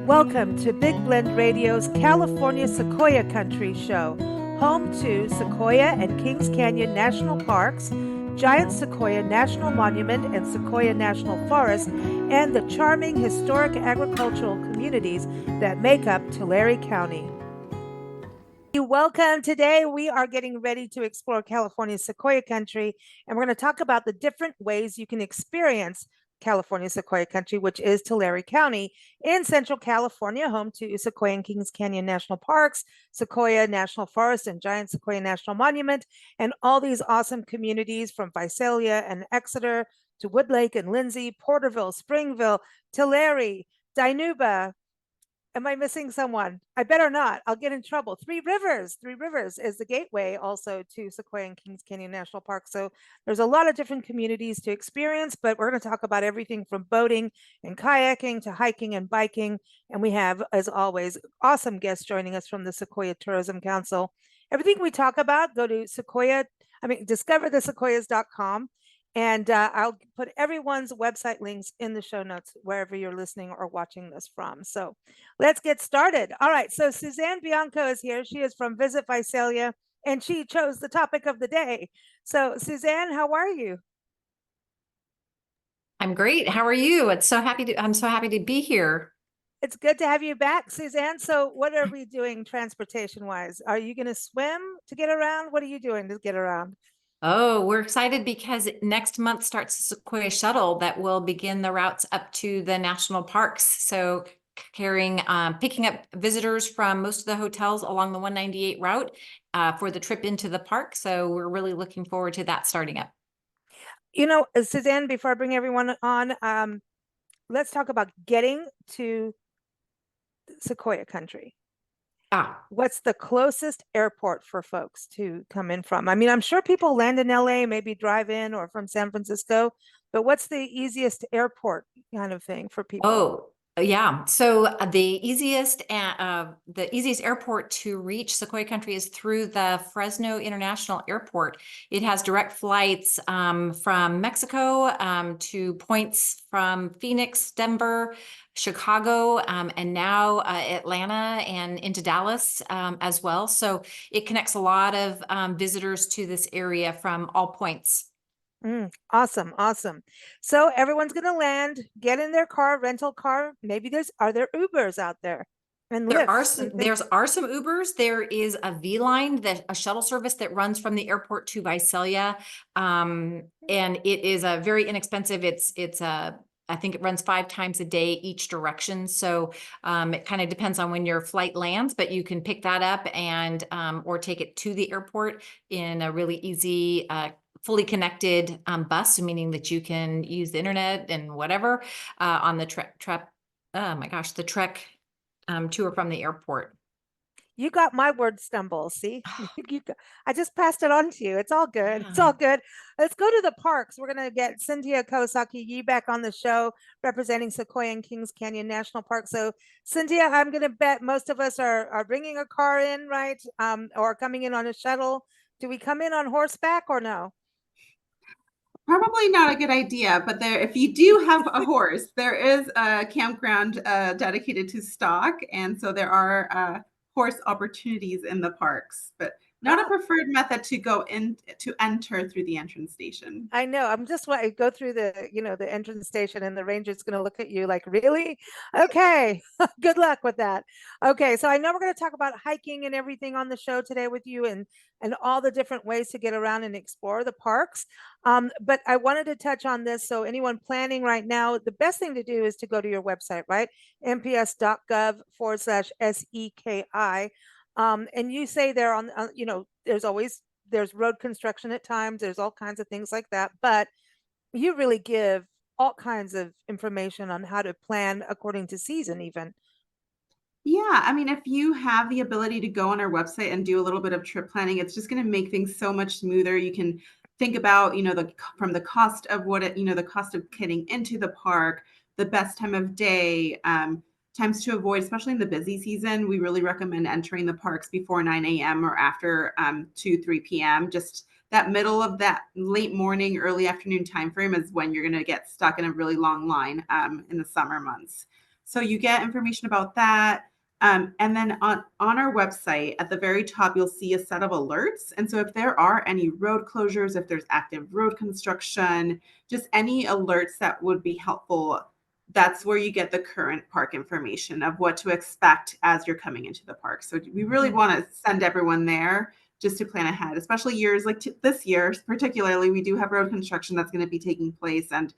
Welcome to Big Blend Radio's California Sequoia Country show, home to Sequoia and Kings Canyon National Parks, Giant Sequoia National Monument and Sequoia National Forest, and the charming historic agricultural communities that make up Tulare County. Welcome. Today we are getting ready to explore California's Sequoia Country, and we're going to talk about the different ways you can experience California Sequoia Country, which is Tulare County in Central California, home to Sequoia and Kings Canyon National Parks, Sequoia National Forest, and Giant Sequoia National Monument, and all these awesome communities from Visalia and Exeter to Woodlake and Lindsay, Porterville, Springville, Tulare, Dinuba. Am I missing someone? I better not. I'll get in trouble. Three Rivers is the gateway also to Sequoia and Kings Canyon National Park. So there's a lot of different communities to experience, but we're going to talk about everything from boating and kayaking to hiking and biking. And we have, as always, awesome guests joining us from the Sequoia Tourism Council. Everything we talk about, go to discoverthesequoias.com. And I'll put everyone's website links in the show notes, wherever you're listening or watching this from. So let's get started. All right. So Suzanne Bianco is here. She is from Visit Visalia, and she chose the topic of the day. So Suzanne, how are you? I'm great. How are you? I'm so happy to be here. It's good to have you back, Suzanne. So what are we doing transportation wise? Are you going to swim to get around? What are you doing to get around? Oh, we're excited because next month starts the Sequoia Shuttle that will begin the routes up to the national parks. So picking up visitors from most of the hotels along the 198 route for the trip into the park. So we're really looking forward to that starting up. Suzanne, before I bring everyone on, let's talk about getting to Sequoia Country. What's the closest airport for folks to come in from? I mean, I'm sure people land in LA, maybe drive in or from San Francisco, but what's the easiest airport kind of thing for people? Oh, yeah. So the easiest airport to reach Sequoia Country is through the Fresno International Airport. It has direct flights from Mexico to points from Phoenix, Denver, Chicago, and now Atlanta and into Dallas as well. So it connects a lot of visitors to this area from all points. Awesome. So everyone's going to land, get in their car, rental car. Maybe are there Ubers out there and There are Lyfts? some Ubers. There is a V line, a shuttle service that runs from the airport to Visalia. And it is a very inexpensive. I think it runs 5 times a day each direction. So it kind of depends on when your flight lands, but you can pick that up and or take it to the airport in a really easy fully connected bus, meaning that you can use the internet and whatever on the trek to or from the airport. You got my word stumble. See, I just passed it on to you. It's all good. It's all good. Let's go to the parks. We're going to get Sintia Kawasaki-Yee back on the show representing Sequoia and Kings Canyon National Park. So Sintia, I'm going to bet most of us are bringing a car in, right? Or coming in on a shuttle. Do we come in on horseback or no? Probably not a good idea, but if you do have a horse, there is a campground dedicated to stock, and so there are horse opportunities in the parks, but not a preferred method to go in to enter through the entrance station. I know. I'm just want to go through the entrance station, and the ranger's going to look at you like, really? Okay. Good luck with that. Okay. So I know we're going to talk about hiking and everything on the show today with you and all the different ways to get around and explore the parks. But I wanted to touch on this. So anyone planning right now, the best thing to do is to go to your website, right? mps.gov/SEKI. And you say there there's road construction at times, there's all kinds of things like that, but you really give all kinds of information on how to plan according to season even. Yeah, I mean, if you have the ability to go on our website and do a little bit of trip planning, it's just going to make things so much smoother. You can think about, from the cost of the cost of getting into the park, the best time of day, times to avoid, especially in the busy season. We really recommend entering the parks before 9 a.m. or after 3 p.m. Just that middle of that late morning, early afternoon time frame is when you're going to get stuck in a really long line in the summer months. So you get information about that. And then on our website at the very top, you'll see a set of alerts. And so if there are any road closures, if there's active road construction, just any alerts that would be helpful, that's where you get the current park information of what to expect as you're coming into the park. So we really want to send everyone there just to plan ahead, especially years like this year, particularly, we do have road construction that's going to be taking place. And,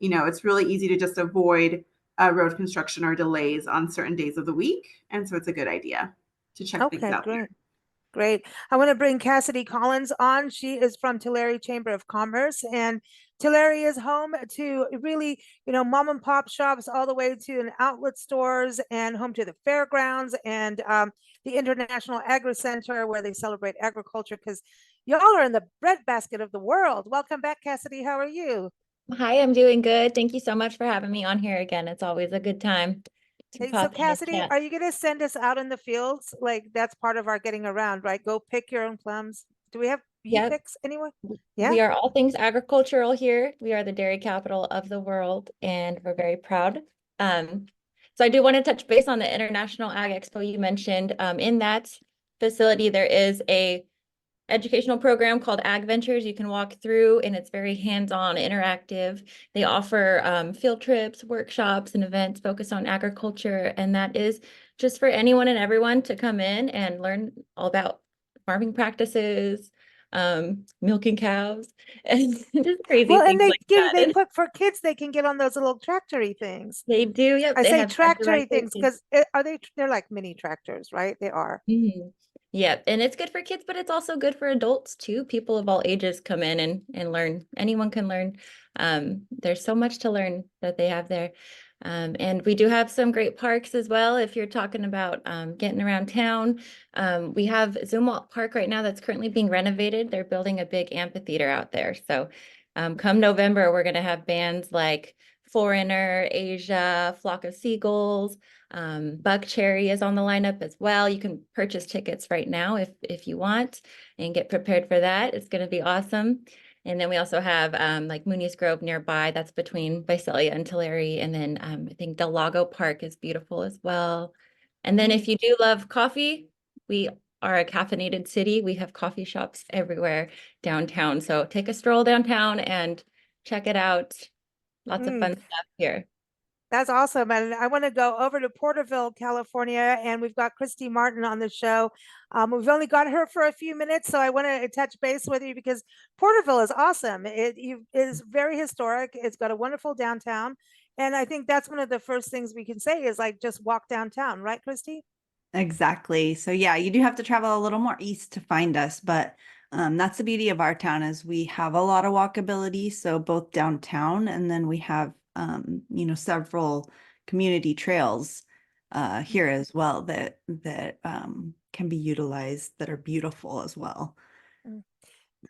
it's really easy to just avoid road construction or delays on certain days of the week. And so it's a good idea to check things out. Great. Great. I want to bring Cassidy Collins on. She is from Tulare Chamber of Commerce, and Tulare is home to really, mom and pop shops all the way to an outlet stores, and home to the fairgrounds and the International Agri Center, where they celebrate agriculture, because y'all are in the breadbasket of the world. Welcome back, Cassidy. How are you? Hi, I'm doing good. Thank you so much for having me on here again. It's always a good time to Hey, so pop in and Cassidy, chat. are you going to send us out in the fields? Like, that's part of our getting around, right? Go pick your own plums. Do we have bee Yep. picks anywhere? Yeah. We are all things agricultural here. We are the dairy capital of the world, and we're very proud. So I do want to touch base on the International Ag Expo you mentioned. In that facility, there is a educational program called Ag Ventures you can walk through, and it's very hands-on, interactive. They offer field trips, workshops, and events focused on agriculture, and that is just for anyone and everyone to come in and learn all about farming practices, milking cows, and just crazy Well, and things like that. they And put for kids, they can get on those little tractory things. they do, yep, I they say have tractory motorized things things. because they're like mini tractors, right? They are. Mhm. Yeah, and it's good for kids, but it's also good for adults too. People of all ages come in and learn. Anyone can learn. There's so much to learn that they have there. And we do have some great parks as well. If you're talking about getting around town, we have Zumwalt Park right now that's currently being renovated. They're building a big amphitheater out there. So come November, we're going to have bands like Foreigner, Asia, Flock of Seagulls. Buck Cherry is on the lineup as well. You can purchase tickets right now if you want and get prepared for that. It's going to be awesome. And then we also have like Mooney's Grove nearby. That's between Visalia and Tulare. And then I think Del Lago Park is beautiful as well. And then if you do love coffee, we are a caffeinated city. We have coffee shops everywhere downtown. So take a stroll downtown and check it out. Lots of fun stuff here. That's awesome. And I want to go over to Porterville, California, and we've got Kristy Martin on the show. We've only got her for a few minutes, so I want to touch base with you because Porterville is awesome. It is very historic. It's got a wonderful downtown. And I think that's one of the first things we can say is like just walk downtown, right, Kristy? Exactly. So yeah, you do have to travel a little more east to find us, but that's the beauty of our town is we have a lot of walkability. So both downtown and then we have several community trails here as well that can be utilized that are beautiful as well.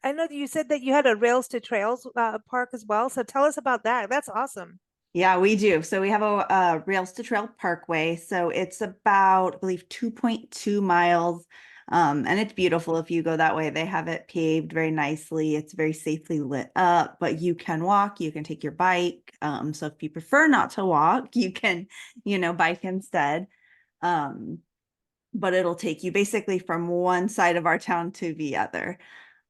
I know that you said that you had a Rails to Trails park as well. So tell us about that. That's awesome. Yeah, we do. So we have a Rails to Trail Parkway. So it's about, I believe, 2.2 miles. And it's beautiful if you go that way. They have it paved very nicely. It's very safely lit up, but you can walk, you can take your bike. So if you prefer not to walk, you can, bike instead. But it'll take you basically from one side of our town to the other.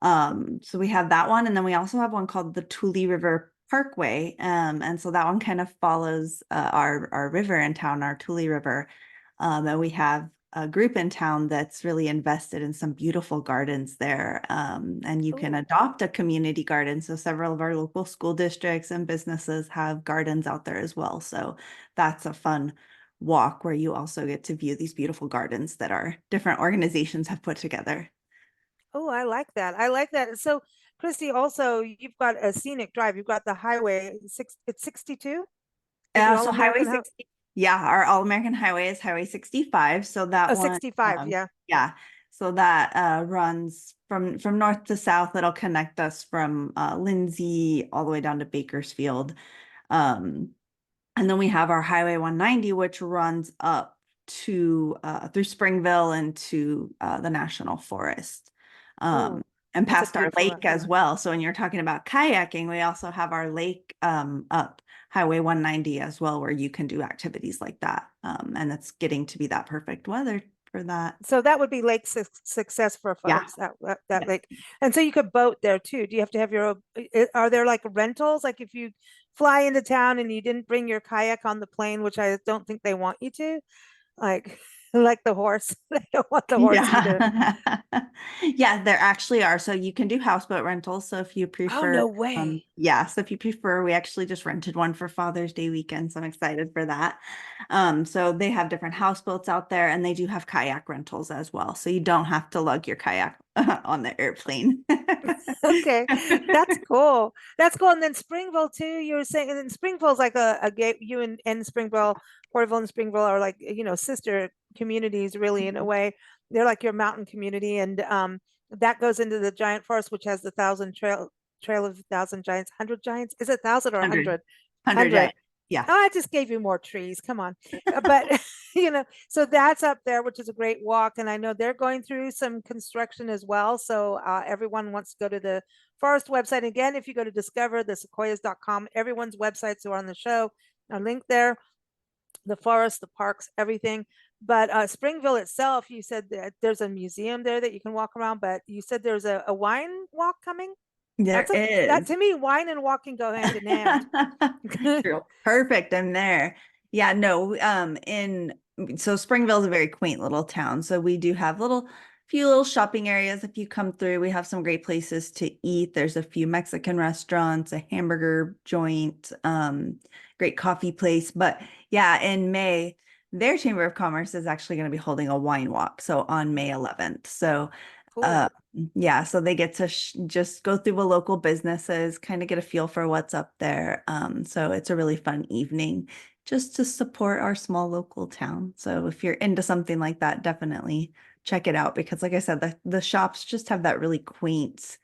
So we have that one. And then we also have one called the Tule River Parkway. And so that one kind of follows our river in town, our Tule River. And we have a group in town that's really invested in some beautiful gardens there. And you can adopt a community garden. So several of our local school districts and businesses have gardens out there as well. So that's a fun walk where you also get to view these beautiful gardens that our different organizations have put together. Oh, I like that. I like that. So, Kristy, also you've got a scenic drive. You've got the highway it's 62. So Highway 60. Yeah, our All-American Highway is Highway 65. So that one, 65, yeah. Yeah. So that runs from north to south. It'll connect us from Lindsay all the way down to Bakersfield. And then we have our Highway 190, which runs up to through Springville and to the National Forest. And It's a past our beautiful lake route. as well. So when you're talking about kayaking, we also have our lake up Highway 190 as well, where you can do activities like that. And it's getting to be that perfect weather for that. So that would be Lake Success for Yeah. folks, that Yeah. lake. And so you could boat there too. Do you have to have your own, are there like rentals? Like if you fly into town and you didn't bring your kayak on the plane, which I don't think they want you to, like, like the horse, they don't want the horse either. Yeah. Yeah, there actually are. So you can do houseboat rentals. So if you Oh, prefer, no way. yeah, so if you prefer, we actually just rented one for Father's Day weekend. So I'm excited for that. So they have different houseboats out there and they do have kayak rentals as well. So you don't have to lug your kayak on the airplane. Okay, that's cool. That's cool. And then Springville too, you were saying, and then Springville's like a gate, you and Springville, Porterville and Springville are like, sister communities really in a way. They're like your mountain community. And that goes into the giant forest, which has the trail of 1,000 giants, 100 giants. Is it 1,000 or 100? 100. Yeah. Oh, I just gave you more trees. Come on. But, so that's up there, which is a great walk. And I know they're going through some construction as well. So everyone wants to go to the forest website. Again, if you go to discoverthesequoias.com, everyone's websites are on the show are linked there. The forest, the parks, everything. But Springville itself, you said that there's a museum there that you can walk around, but you said there's a wine walk coming. There That is. to me, wine and walking go hand in hand. True. Perfect. I'm there. Yeah, no, so Springville is a very quaint little town. So we do have few little shopping areas. If you come through, we have some great places to eat. There's a few Mexican restaurants, a hamburger joint, great coffee place. But yeah, in May, their Chamber of Commerce is actually going to be holding a wine walk. So on May 11th. So Cool. yeah, so they get to just go through the local businesses, kind of get a feel for what's up there. So it's a really fun evening just to support our small local town. So if you're into something like that, definitely check it out because like I said, the shops just have that really quaint,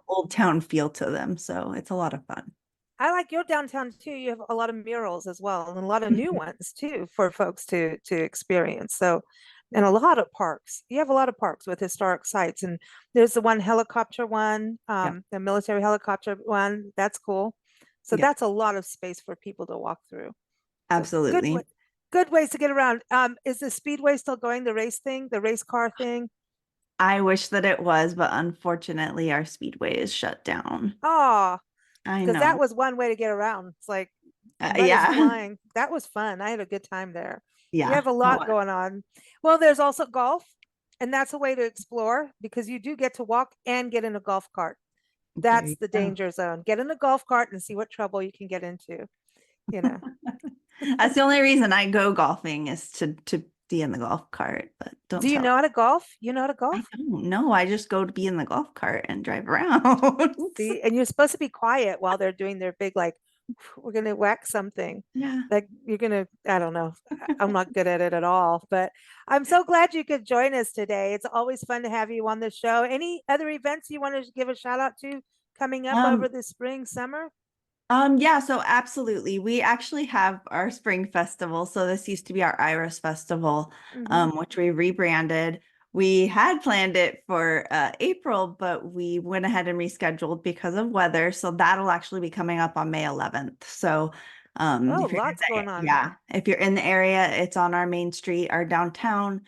old town feel to them. So it's a lot of fun. I like your downtown too. You have a lot of murals as well, and a lot of new ones too for folks to experience. So, and a lot of parks. You have a lot of parks with historic sites, and there's the one helicopter one, the military helicopter one. That's cool. So Yeah. that's a lot of space for people to walk through. So Absolutely. good ways to get around. Is the speedway still going? The race thing, the race car thing? I wish that it was, but unfortunately our speedway is shut down. Oh, I because that know. was one way to get around. It's like mud is Yeah. flying. That was fun. I had a good time there. You Yeah. have a lot going on. Well, there's also golf, and that's a way to explore because you do get to walk and get in a golf cart. There That's you the go. danger zone. Get in a golf cart and see what trouble you can get into. That's the only reason I go golfing is to be in the golf cart, but don't Do you tell. know how to golf? You know how to I golf? don't know. I just go to be in the golf cart and drive around. See, and you're supposed to be quiet while they're doing their big, like, we're gonna whack something. Yeah. Like you're gonna, I don't know. I'm not good at it at all, but I'm so glad you could join us today. It's always fun to have you on the show. Any other events you want to give a shout out to coming up over the spring, summer? Yeah, so absolutely. We actually have our spring festival. So this used to be our Iris Festival, which we rebranded. We had planned it for April, but we went ahead and rescheduled because of weather. So that'll actually be coming up on May 11th. So if you're Lots going on. yeah, if you're in the area, it's on our main street, our downtown.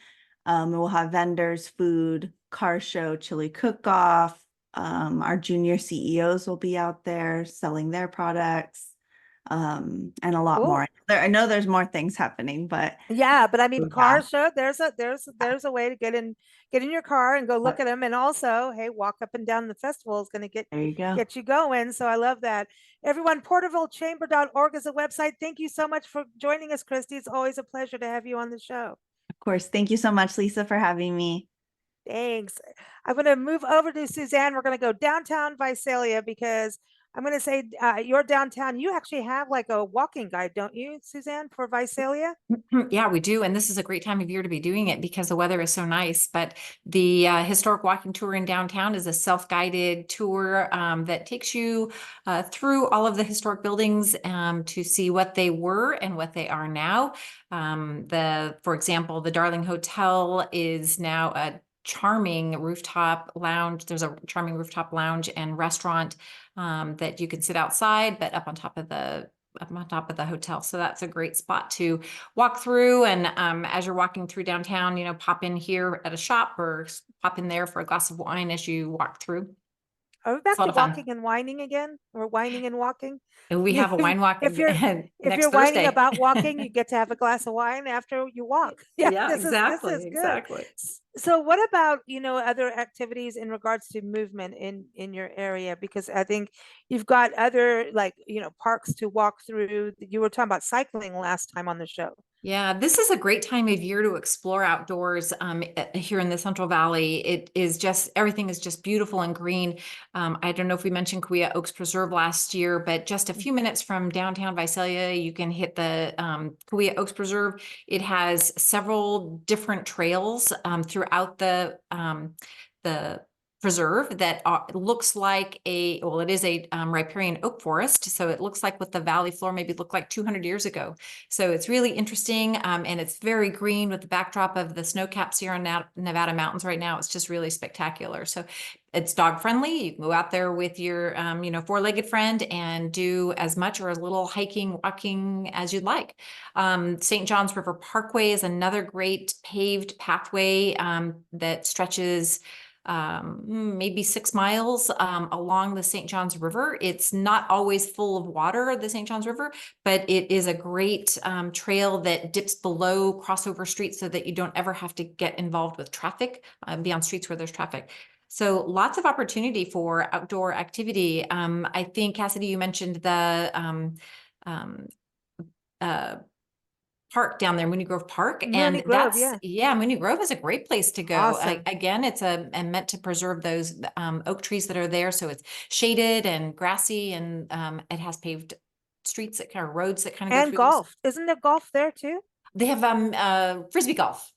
We'll have vendors, food, car show, chili cook-off. Our junior CEOs will be out there selling their products, and a lot more. I know there's more things happening, but yeah, but I mean, yeah. car show. There's a way to get in your car and go look at them, and also, hey, walk up and down the festival is going to There you go. get you going. So I love that. Everyone, PortervilleChamber.org is a website. Thank you so much for joining us, Kristy. It's always a pleasure to have you on the show. Of course. Thank you so much, Lisa, for having me. Thanks. I'm going to move over to Suzanne. We're going to go downtown Visalia because I'm going to say your downtown, you actually have like a walking guide, don't you, Suzanne, for Visalia? Yeah, we do. And this is a great time of year to be doing it because the weather is so nice. But the historic walking tour in downtown is a self-guided tour that takes you through all of the historic buildings to see what they were and what they are now. For example, the Darling Hotel is now a charming rooftop lounge. There's a charming rooftop lounge and restaurant that you can sit outside, but up on top of the hotel. So that's a great spot to walk through. And as you're walking through downtown, pop in here at a shop or pop in there for a glass of wine as you walk through. Are we It's back a lot to of fun. walking and whining again? Or whining and walking? And we have a wine walk If you're next if you're whining Thursday. about walking, you get to have a glass of wine after you walk. Yeah, this exactly, is good. exactly. So what about, other activities in regards to movement in your area? Because I think you've got other like, parks to walk through. You were talking about cycling last time on the show. Yeah, this is a great time of year to explore outdoors here in the Central Valley. It is just, everything is just beautiful and green. I don't know if we mentioned Kauai Oaks Preserve last year, but just a few minutes from downtown Visalia, you can hit the Kauai Oaks Preserve. It has several different trails throughout the preserve that looks like it is a riparian oak forest. So it looks like what the valley floor maybe looked like 200 years ago. So it's really interesting, and it's very green with the backdrop of the snow-capped Sierra Nevada mountains right now. It's just really spectacular. So it's dog friendly. You can go out there with your, four-legged friend and do as much or as little hiking, walking as you'd like. St. John's River Parkway is another great paved pathway that stretches maybe 6 miles along the St. John's River. It's not always full of water, the St. John's River, but it is a great trail that dips below crossover streets so that you don't ever have to get involved with traffic, be on streets where there's traffic. So lots of opportunity for outdoor activity. I think, Cassidy, you mentioned the park down there, Mooney Grove Park. Mooney And Grove, Mooney Grove is a great place to go. Awesome. Again, it's meant to preserve those oak trees that are there. So it's shaded and grassy, and it has paved streets that kind of roads that kind of go And through golf. Isn't there golf there too? They have Oh, frisbee golf.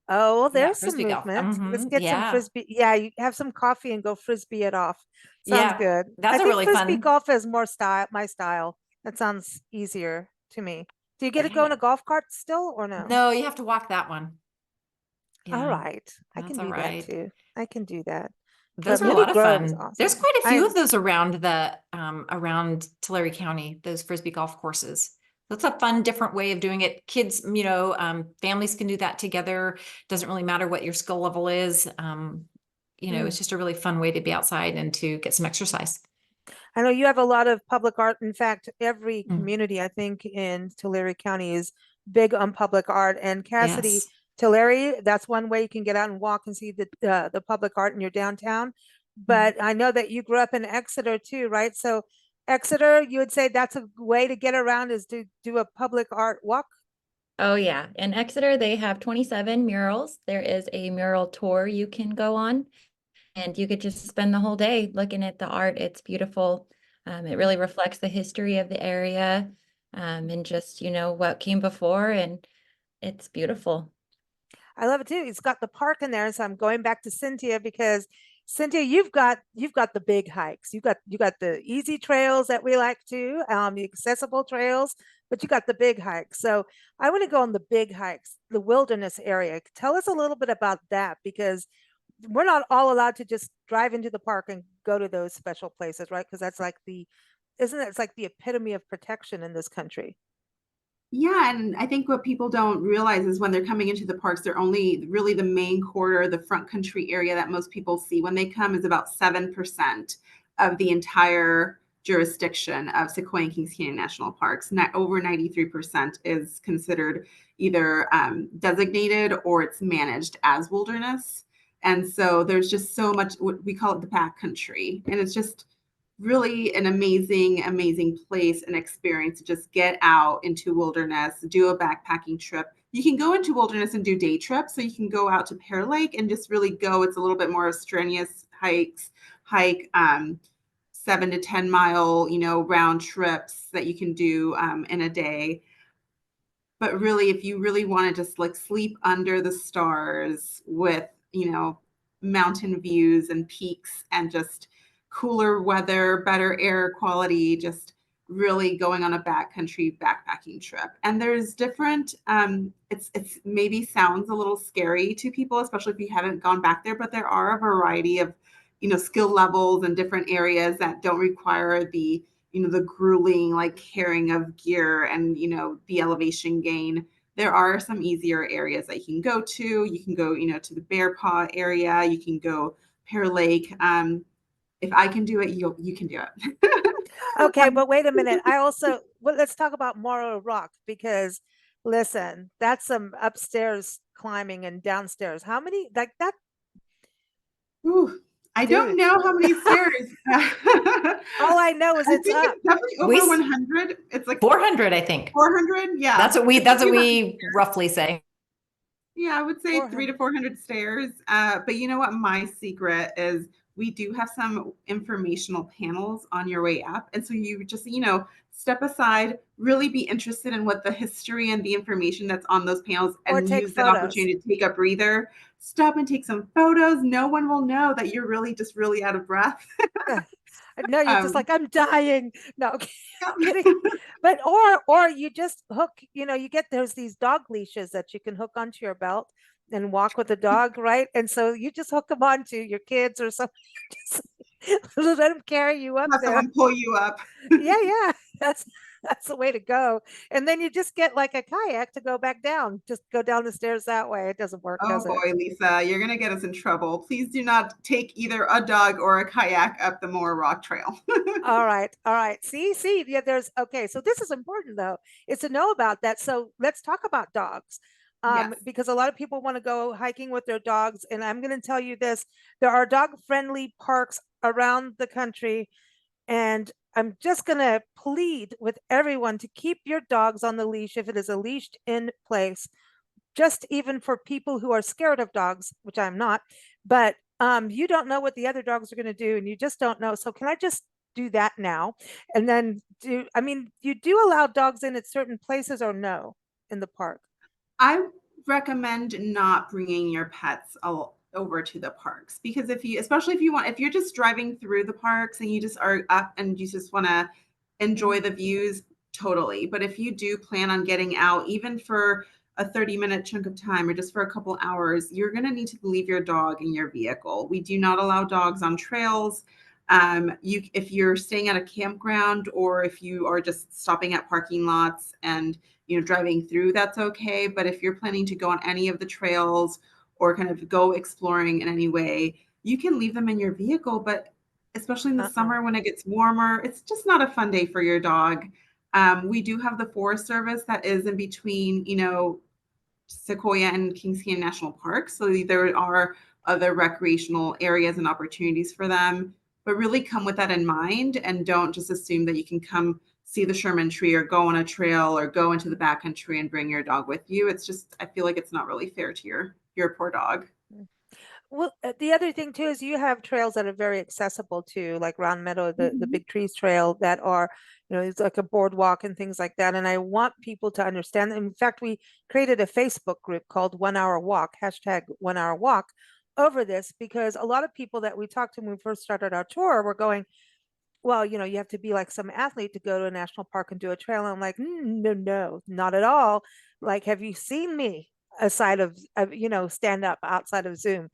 well, Yeah, there's some frisbee golf. movement. Let's get some Yeah. frisbee. Yeah, you have some coffee and go frisbee it off. Sounds Yeah, good. that's I a think really frisbee fun. golf is more my style. That sounds easier to me. Do you get to go in Yeah. a golf cart still or no? No, you have to walk that one. All Yeah, right. I that's can all do that right. too. I can do that. Those But are a Mooney lot of Grove is fun. There's awesome. quite a few I of those around around Tulare County, those frisbee golf courses. That's a fun, different way of doing it. Kids, families can do that together. Doesn't really matter what your skill level is. It's just a really fun way to be outside and to get some exercise. I know you have a lot of public art. In fact, every Mm. community, I think, in Tulare County is big on public art. And Cassidy, Yes. Tulare, that's one way you can get out and walk and see the public art in your downtown. But I know that you grew up in Exeter too, right? So Exeter, you would say that's a way to get around is to do a public art walk? Oh yeah, in Exeter, they have 27 murals. There is a mural tour you can go on, and you could just spend the whole day looking at the art. It's beautiful. It really reflects the history of the area, and just, what came before, and it's beautiful. I love it too. It's got the park in there. So I'm going back to Sintia because Sintia, you've got the big hikes. You got the easy trails that we like to, the accessible trails, but you got the big hikes. So I want to go on the big hikes, the wilderness area. Tell us a little bit about that because we're not all allowed to just drive into the park and go to those special places, right? Because that's like it's like the epitome of protection in this country. Yeah, and I think what people don't realize is when they're coming into the parks, they're only really the main corridor, the front country area that most people see when they come is about 7% of the entire jurisdiction of Sequoia and Kings Canyon National Parks. Over 93% is considered either designated or it's managed as wilderness. And so there's just so much, we call it the back country. And it's just really an amazing place and experience to just get out into wilderness, do a backpacking trip. You can go into wilderness and do day trips. So you can go out to Pear Lake and just really go. It's a little bit more strenuous hike 7 to 10 mile, round trips that you can do in a day. But really, if you really want to just like sleep under the stars with, mountain views and peaks and just cooler weather, better air quality, just really going on a backcountry backpacking trip. And there's different, it's maybe sounds a little scary to people, especially if you haven't gone back there, but there are a variety of, skill levels and different areas that don't require the, the grueling like carrying of gear and, the elevation gain. There are some easier areas that you can go to. You can go, to the Bear Paw area. You can go Pear Lake. If I can do it, you can do it. Okay, but wait a minute. Let's talk about Morrow Rock, because listen, that's some upstairs climbing and downstairs. How many like that? Ooh, I don't Dude. know how many stairs. All I know is I it's think up. it's definitely over We s- 100. It's like 400, I think. 400. Yeah. That's what we roughly say. Yeah, I would say 300 400. to 400 stairs. But you know what? My secret is we do have some informational panels on your way up. And so you just, step aside, really be interested in what the history and the information that's on those panels, Or and take use that photos. opportunity to take a breather, stop and take some photos. No one will know that you're really just really out of breath. No, you're just Um, like, I'm dying. No, yeah. kidding. But or you just hook, you get these dog leashes that you can hook onto your belt and walk with the dog, right? And so you just hook them onto your kids or something. Just let them carry you up Have there. someone pull you up. Yeah, that's the way to go. And then you just get like a kayak to go back down. Just go down the stairs that way. It doesn't work, Oh does it? boy, Lisa, you're going to get us in trouble. Please do not take either a dog or a kayak up the Moore Rock Trail. All right. See, yeah, okay. So this is important though, is to know about that. So let's talk about dogs. Yes. Because a lot of people want to go hiking with their dogs. And I'm going to tell you this, there are dog-friendly parks around the country. And I'm just going to plead with everyone to keep your dogs on the leash if it is a leashed in place, just even for people who are scared of dogs, which I'm not, but you don't know what the other dogs are going to do, and you just don't know. So can I just do that now? And then you do allow dogs in at certain places or no in the park? I recommend not bringing your pets over to the parks, because especially if you're just driving through the parks and you just are up and you just want to enjoy the views, totally. But if you do plan on getting out, even for a 30-minute chunk of time or just for a couple hours, you're going to need to leave your dog in your vehicle. We do not allow dogs on trails. If you're staying at a campground or if you are just stopping at parking lots and driving through, that's okay. But if you're planning to go on any of the trails or kind of go exploring in any way, you can leave them in your vehicle. But especially in the summer when it gets warmer, it's just not a fun day for your dog. We do have the Forest Service that is in between, Sequoia and Kings Canyon National Park. So there are other recreational areas and opportunities for them, but really come with that in mind and don't just assume that you can come see the Sherman tree or go on a trail or go into the backcountry and bring your dog with you. It's just, I feel like it's not really fair to your poor dog. Well, the other thing too is you have trails that are very accessible to, like Round Meadow, the Big Trees Trail, that are, it's like a boardwalk and things like that. And I want people to understand. In fact, we created a Facebook group called 1 Hour Walk, hashtag 1 Hour Walk, over this, because a lot of people that we talked to when we first started our tour were going, well, you have to be like some athlete to go to a national park and do a trail. And I'm like, no, not at all. Like, have you seen me aside of stand up outside of Zoom?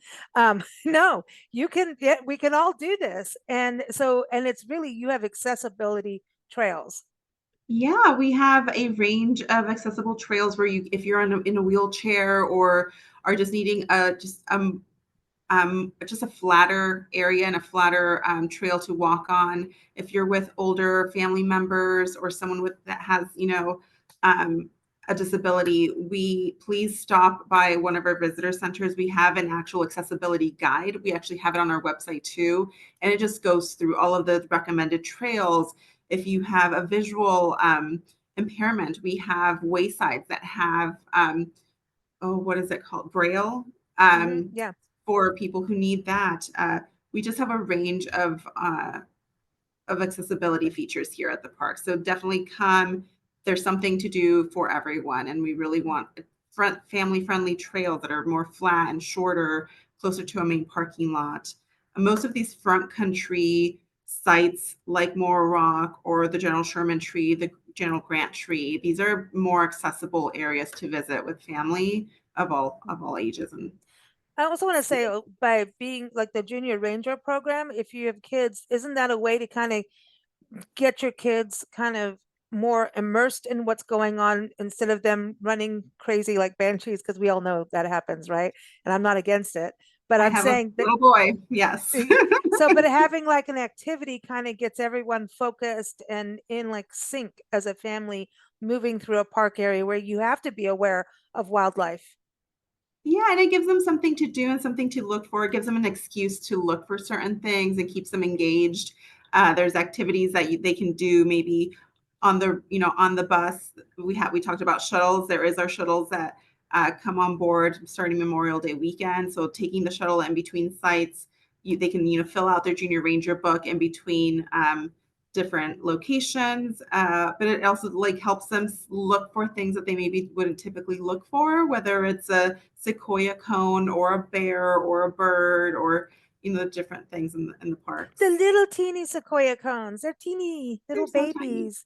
No, we can all do this. And it's really, you have accessibility trails. Yeah, we have a range of accessible trails where if you're in a wheelchair or are just needing just a flatter area and a flatter trail to walk on. If you're with older family members or someone that has, a disability, please stop by one of our visitor centers. We have an actual accessibility guide. We actually have it on our website too. And it just goes through all of the recommended trails. If you have a visual impairment, we have waysides that have, what is it called? Braille. Yeah. For people who need that. We just have a range of accessibility features here at the park. So definitely come. There's something to do for everyone. And we really want family-friendly trails that are more flat and shorter, closer to a main parking lot. Most of these front country sites like Morro Rock or the General Sherman Tree, the General Grant Tree. These are more accessible areas to visit with family of all ages. And I also want to say, by being like the Junior Ranger program, if you have kids, isn't that a way to kind of get your kids kind of more immersed in what's going on instead of them running crazy like banshees? Because we all know that happens, right? And I'm not against it, but I I'm have a saying that. little boy, yes. So, but having like an activity kind of gets everyone focused and in like sync as a family moving through a park area where you have to be aware of wildlife. Yeah, and it gives them something to do and something to look for. It gives them an excuse to look for certain things and keeps them engaged. There's activities that they can do maybe on the on the bus. We talked about shuttles. There is our shuttles that come on board starting Memorial Day weekend. So taking the shuttle in between sites, they can fill out their Junior Ranger book in between different locations, but it also like helps them look for things that they maybe wouldn't typically look for, whether it's a sequoia cone or a bear or a bird or different things in the parks. The little teeny sequoia cones, they're teeny little They're so tiny. babies.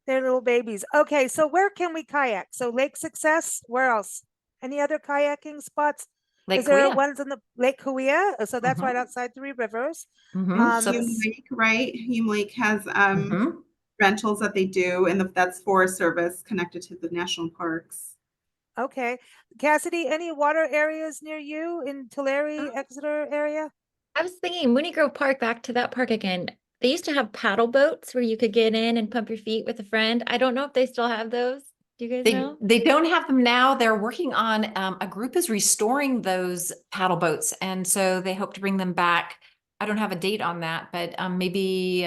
They're little babies. Okay, so where can we kayak? So Lake Success, where else? Any other kayaking spots? Lake Is there Kawasaki-Yee. ones in the Lake Kawasaki-Yee? So that's Mhm. right outside Three Rivers. So- Hume Lake, right? Hume Lake has Mhm. rentals that they do, and that's Forest Service connected to the national parks. Okay. Cassidy, any water areas near you in Tulare, Exeter area? I was thinking Mooney Grove Park, back to that park again. They used to have paddle boats where you could get in and pump your feet with a friend. I don't know if they still have those. Do you guys know? They don't have them now. They're working on, a group is restoring those paddle boats. And so they hope to bring them back. I don't have a date on that, but maybe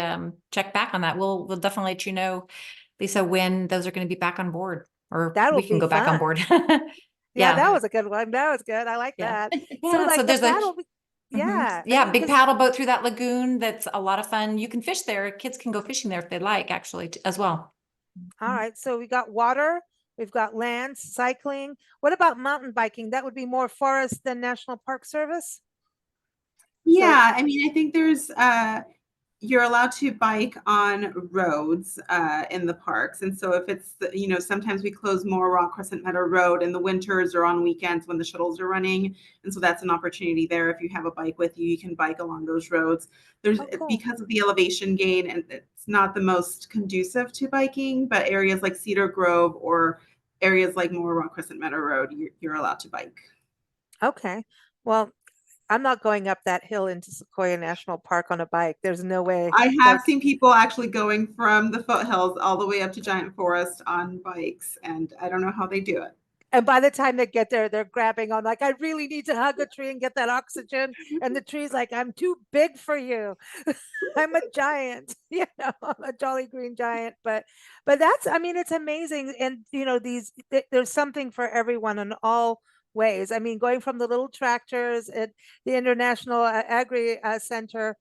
check back on that. We'll definitely let you know, Lisa, when those are going to be back on board, or That'll we can be go back on fun. board. Yeah, Yeah. that was a good one. That was good. I like Yeah. that. Yeah, So so like the there's a- paddle, yeah. I Yeah, mean, big 'cause- paddle boat through that lagoon. That's a lot of fun. You can fish there. Kids can go fishing there if they like, actually, as well. All right, so we got water, we've got land, cycling. What about mountain biking? That would be more forest than National Park Service? Yeah, I mean, I think there's you're allowed to bike on roads in the parks, and so if it's sometimes we close Morro Rock Crescent Meadow Road in the winters or on weekends when the shuttles are running, and so that's an opportunity there. If you have a bike with you, you can bike along those roads. There's cool. because of the elevation gain, and it's not the most conducive to biking, but areas like Cedar Grove or areas like Morro Rock Crescent Meadow Road, you're allowed to bike. Okay, well, I'm not going up that hill into Sequoia National Park on a bike. There's no way. I have Like, seen people actually going from the foothills all the way up to Giant Forest on bikes, and I don't know how they do it. and by the time they get there, they're grabbing on like, I really need to hug a tree and get that oxygen. And the tree's like, I'm too big for you. I'm a giant, I'm a jolly green giant. But that's, I mean, it's amazing. And there's something for everyone in all ways. I mean, going from the little tractors at the International Agri Center,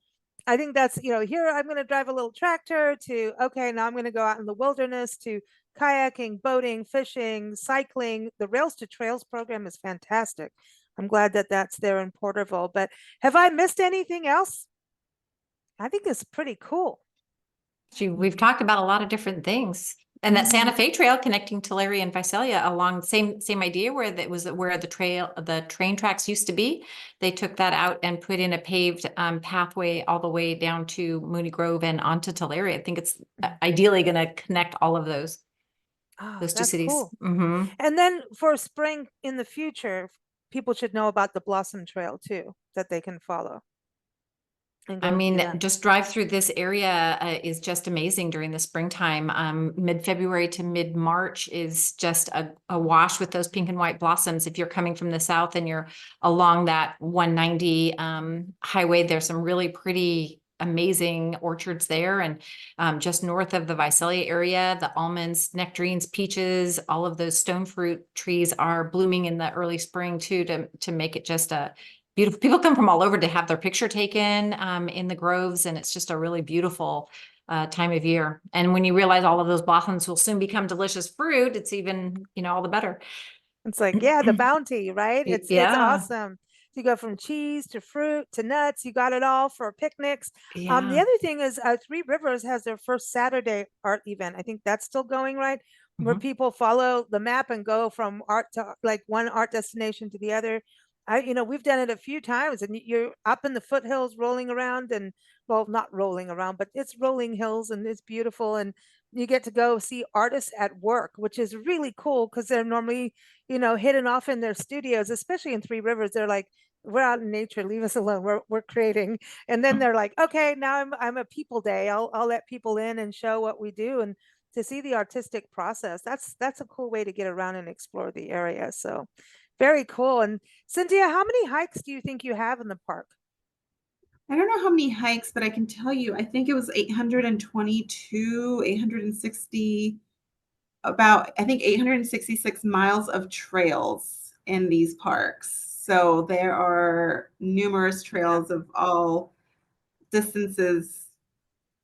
I think that's, here I'm going to drive a little tractor to, okay, now I'm going to go out in the wilderness to kayaking, boating, fishing, cycling. The Rails to Trails program is fantastic. I'm glad that that's there in Porterville. But have I missed anything else? I think it's pretty cool. We've talked about a lot of different things. And that Santa Fe Trail connecting Tulare and Visalia along same idea where that was where the train tracks used to be. They took that out and put in a paved pathway all the way down to Mooney Grove and onto Tulare. I think it's ideally going to connect all of those two That's cities. cool. Mhm. And then for spring in the future, people should know about the Blossom Trail too, that they can follow. I mean, just drive through this area is just amazing during the springtime. Mid-February to mid-March is just a wash with those pink and white blossoms. If you're coming from the south and you're along that 190 highway, there's some really pretty amazing orchards there. And just north of the Visalia area, the almonds, nectarines, peaches, all of those stone fruit trees are blooming in the early spring too, to make it just a beautiful. People come from all over to have their picture taken in the groves, and it's just a really beautiful time of year. And when you realize all of those blossoms will soon become delicious fruit, it's even, all the better. It's like, yeah, the bounty, right? It's Yeah. awesome. You go from cheese to fruit to nuts. You got it all for picnics. The Yeah. other thing is Three Rivers has their first Saturday art event. I think that's still going, right? Where Mhm. people follow the map and go from art to like one art destination to the other. We've done it a few times, and you're up in the foothills rolling around, and well, not rolling around, but it's rolling hills and it's beautiful. And you get to go see artists at work, which is really cool because they're normally, hidden off in their studios, especially in Three Rivers. They're like, we're out in nature, leave us alone. We're creating. And then they're like, okay, now I'm a people day. I'll let people in and show what we do. And to see the artistic process, that's a cool way to get around and explore the area. So very cool. And Cynthia, how many hikes do you think you have in the park? I don't know how many hikes, but I can tell you, I think it was 822, 860, I think 866 miles of trails in these parks. So there are numerous trails of all distances,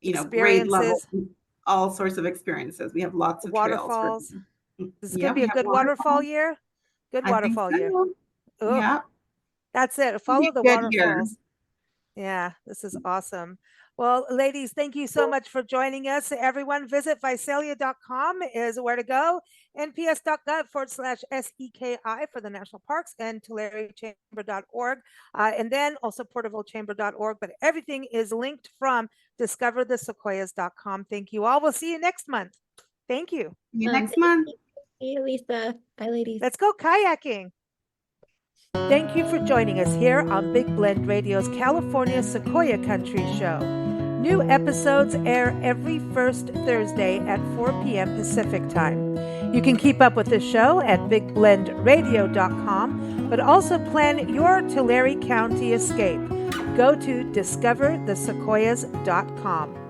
grade level, Experiences, all sorts of experiences. We have lots of trails. waterfalls. This is Yeah, going to we be a have good waterfall waterfalls. year. Good I think waterfall year. so. Oh, Yeah, that's it. it'll be Follow the a good year. waterfalls. Yeah, this is awesome. Well, ladies, thank you so much for joining us. Everyone, visit Visalia.com is where to go. nps.gov/SEKI for the national parks, and TulareChamber.org. And then also PortervilleChamber.org. But everything is linked from DiscoverTheSequoias.com. Thank you all. We'll see you next month. Thank you. See you next Thank month. you, Lisa. Bye, ladies. Let's go kayaking. Thank you for joining us here on Big Blend Radio's California Sequoia Country Show. New episodes air every first Thursday at 4 p.m. Pacific Time. You can keep up with the show at bigblendradio.com, but also plan your Tulare County escape. Go to discoverthesequoias.com.